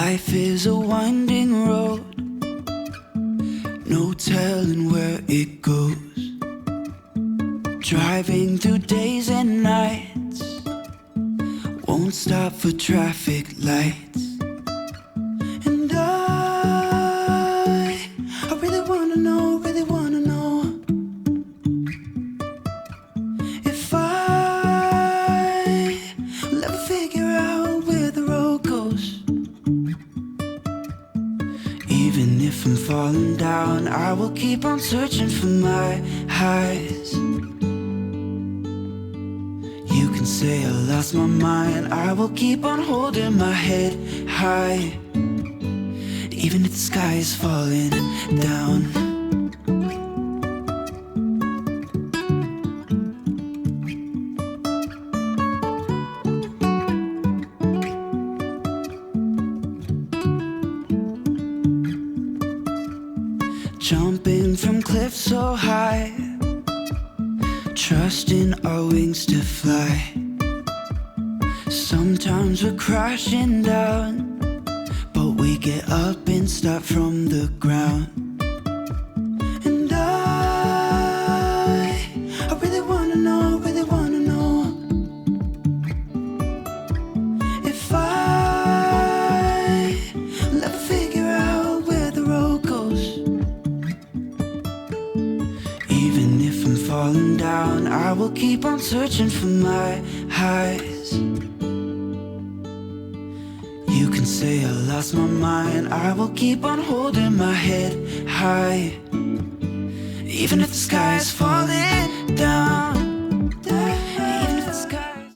Life is a winding road, no telling where it goes. Driving through days and nights, won't stop for traffic lights. And I really wanna know, if I will ever figure out where the road goes. Even if I'm falling down, I will keep on searching for my highs. You can say I lost my mind, I will keep on holding my head high. Even if the sky is falling down. Jumping from cliffs so high, trusting our wings to fly. Sometimes we're crashing down, but we get up and start from the ground. And I really wanna know, if I will ever figure out where the road goes. Even if I'm falling down, I will keep on searching for my highs. You can say I lost my mind, I will keep on holding my head high. Even if the sky is falling